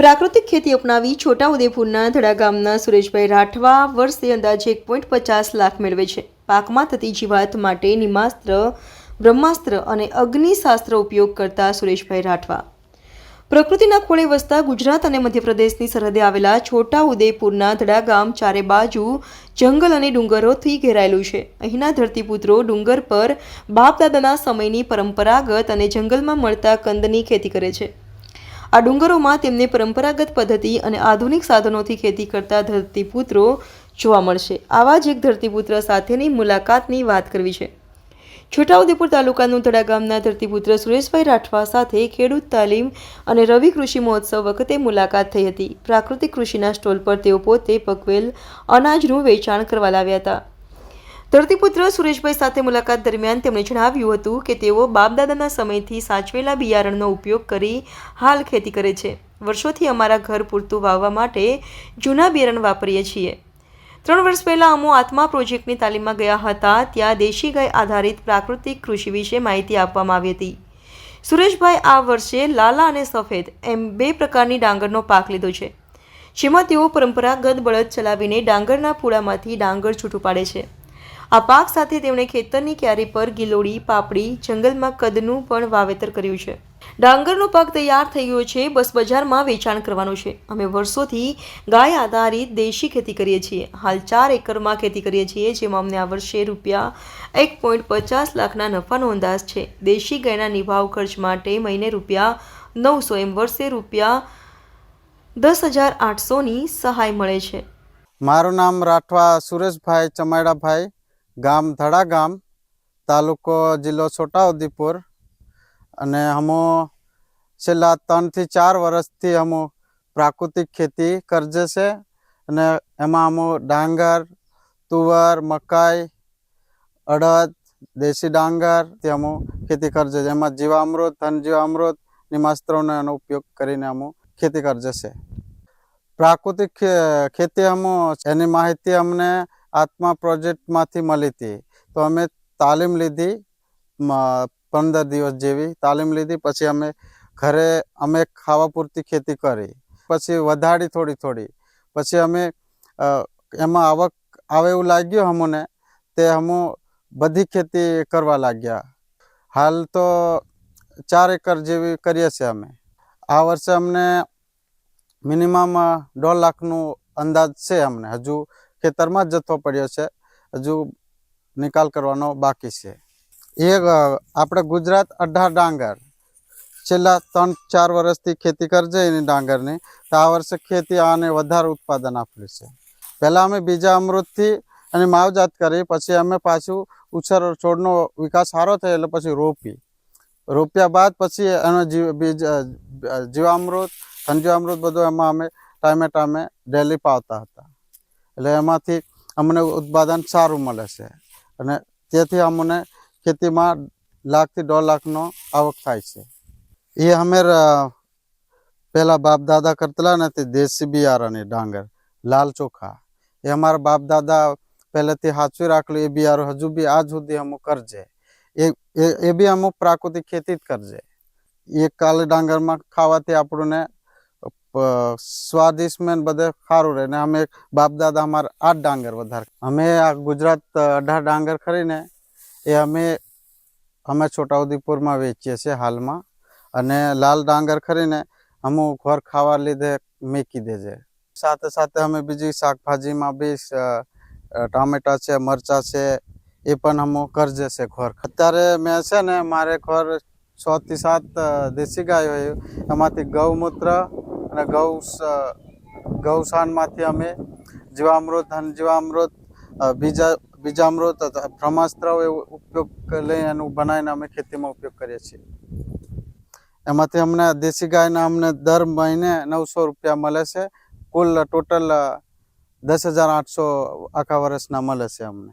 પ્રાકૃતિક ખેતી અપનાવી છોટાઉદેપુરના ધડા ગામના સુરેશભાઈ રાઠવા વર્ષે અંદાજે 1.50 લાખ મેળવે છે. પાકમાં થતી જીવાત માટે નિમાસ્ત્ર, બ્રહ્માસ્ત્ર અને અગ્નિશાસ્ત્ર ઉપયોગ કરતા સુરેશભાઈ રાઠવા પ્રકૃતિના ખોળે વસતા ગુજરાત અને મધ્યપ્રદેશની સરહદે આવેલા છોટાઉદેપુરના ધડા ગામ ચારે બાજુ જંગલ અને ડુંગરોથી ઘેરાયેલું છે. અહીંના ધરતીપુત્રો ડુંગર પર બાપદાદાના સમયની પરંપરાગત અને જંગલમાં મળતા કંદની ખેતી કરે છે. આ ડુંગરોમાં તેમને પરંપરાગત પદ્ધતિ અને આધુનિક સાધનોથી ખેતી કરતા ધરતીપુત્રો જોવા મળશે. આવા જ એક ધરતીપુત્ર સાથેની મુલાકાતની વાત કરવી છે. છોટાઉદેપુર તાલુકાનું ધડા ગામના ધરતીપુત્ર સુરેશભાઈ રાઠવા સાથે ખેડૂત તાલીમ અને રવિ કૃષિ મહોત્સવ વખતે મુલાકાત થઈ હતી. પ્રાકૃતિક કૃષિના સ્ટોલ પર તેઓ પોતે પકવેલ અનાજનું વેચાણ કરવા લાવ્યા હતા. ધરતીપુત્ર સુરેશભાઈ સાથે મુલાકાત દરમિયાન તેમણે જણાવ્યું હતું કે તેઓ બાપદાદાના સમયથી સાચવેલા બિયારણનો ઉપયોગ કરી હાલ ખેતી કરે છે. વર્ષોથી અમારા ઘર પૂરતું વાવવા માટે જૂના બિયારણ વાપરીએ છીએ. 3 વર્ષ પહેલાં અમો આત્મા પ્રોજેક્ટની તાલીમમાં ગયા હતા. ત્યાં દેશી ગાય આધારિત પ્રાકૃતિક કૃષિ વિશે માહિતી આપવામાં આવી હતી. સુરેશભાઈ આ વર્ષે લાલા અને સફેદ એમ 2 પ્રકારની ડાંગરનો પાક લીધો છે, જેમાં તેઓ પરંપરાગત બળદ ચલાવીને ડાંગરના પૂળામાંથી ડાંગર છૂટું પાડે છે. આ પાક સાથે તેમણે ખેતરની ક્યારી પર ગિલોડી, પાપડી, જંગલમાં કદનું પણ વાવેતર કર્યું છે. ડાંગરનો પાક તૈયાર થઈ ગયો છે, બસ બજારમાં વેચાણ કરવાનું છે. અમે વર્ષોથી ગાય આધારિત દેશી ખેતી કરીએ છીએ. હાલ 4 એકરમાં ખેતી કરીએ છીએ, જેમાં અમને આ વર્ષે રૂપિયા 1.50 લાખના નફાનો અંદાજ છે. દેશી ગાયના નિભાવ ખર્ચ માટે મહિને રૂપિયા 900 એમ વર્ષે રૂપિયા 10,800ની સહાય મળે છે. મારું નામ રાઠવા સુરેશભાઈ ચમાડાભાઈ, ગામ ધડા ગામ, તાલુકો જિલ્લો છોટાઉદેપુર. અને હમો છેલ્લા 3 થી 4 વર્ષથી હમો પ્રાકૃતિક ખેતી કરજે છે. અને એમાં હમો ડાંગર, તુવર, મકાઈ, અડદ, દેશી ડાંગર તે હમો ખેતી કરજે છે. એમાં જીવામૃત, ધન જીવામૃત, નિમાસ્ત્રોનો એનો ઉપયોગ કરીને હમો ખેતી કરજે છે. પ્રાકૃતિક ખેતી હમો એની માહિતી અમને આત્મા પ્રોજેક્ટમાંથી મળી હતી. તો અમે તાલીમ લીધી, 15 દિવસ જેવી તાલીમ લીધી. પછી અમે ઘરે ખાવા પૂરતી ખેતી કરી, પછી વધારી થોડી. પછી અમે એમાં આવક આવે એવું લાગ્યું અમને, તે અમે બધી ખેતી કરવા લાગ્યા. હાલ તો 4 એકર જેવી કરીએ છીએ અમે. આ વર્ષે અમને મિનિમમ 1.5 લાખનો અંદાજ છે. અમને હજુ ખેતરમાં જ જથ્થો પડ્યો છે, હજુ નિકાલ કરવાનો બાકી છે. આપણે ગુજરાત 18 ડાંગર છેલ્લા 3-4 વર્ષથી ખેતી કરજે એની ડાંગરની. તો આ વર્ષે ખેતી આને વધારે ઉત્પાદન આપ્યું છે. પહેલાં અમે બીજા અમૃતથી અને માવજાત કરી, પછી અમે પાછું ઉછેર છોડનો વિકાસ સારો થયો એટલે પછી રોપ્યા બાદ પછી એનો જીવામૃત, ધનજીવામૃત બધું એમાં અમે ટાઈમે ડેલી પાવતા હતા. એટલે એમાંથી અમને ઉત્પાદન સારું મળે છે. અને તેથી અમને ખેતીમાં 1 લાખથી 1.5 લાખનો આવક થાય છે. એ અમે પહેલાં બાપ દાદા કરતેલા નથી, દેશી બિયારણની ડાંગર લાલ ચોખા, એ અમારા બાપ દાદા પહેલેથી સાચવી રાખેલું. એ બિયારો હજુ બી આજ સુધી અમુક કરજે. એ બી અમુક પ્રાકૃતિક ખેતી જ કરજે. એ કાળી ડાંગરમાં ખાવાથી આપણને સ્વાદિષ્ટ મેં બધે સારું રહે. ને અમે બાપ દાદા અમારા 8 ડાંગર વધારે. અમે આ ગુજરાત 18 ડાંગર ખરીને એ અમે છોટાઉદેપુરમાં વેચીએ છીએ હાલમાં. અને લાલ ડાંગર ખરીને અમુક ઘર ખાવા લીધે મેકી દે છે. સાથે અમે બીજી શાકભાજીમાં બી ટામેટા છે, મરચાં છે, એ પણ અમે કરજે છે ઘર. અત્યારે મેં છે ને મારે ઘર 6 થી 7 દેશી ગાય હોય, એમાંથી ગૌમૂત્ર અને ગૌશાનમાંથી અમે જીવામૃત, ધન જીવામૃત, બીજામૃત, બ્રહ્માસ્ત્ર ઉપયોગ લઈ એનું બનાવીને અમે ખેતીમાં ઉપયોગ કરીએ છીએ. એમાંથી અમને દેશી ગાયના અમને દર મહિને 900 રૂપિયા મળે છે. કુલ ટોટલ 10,800 આખા વર્ષના મળે છે અમને.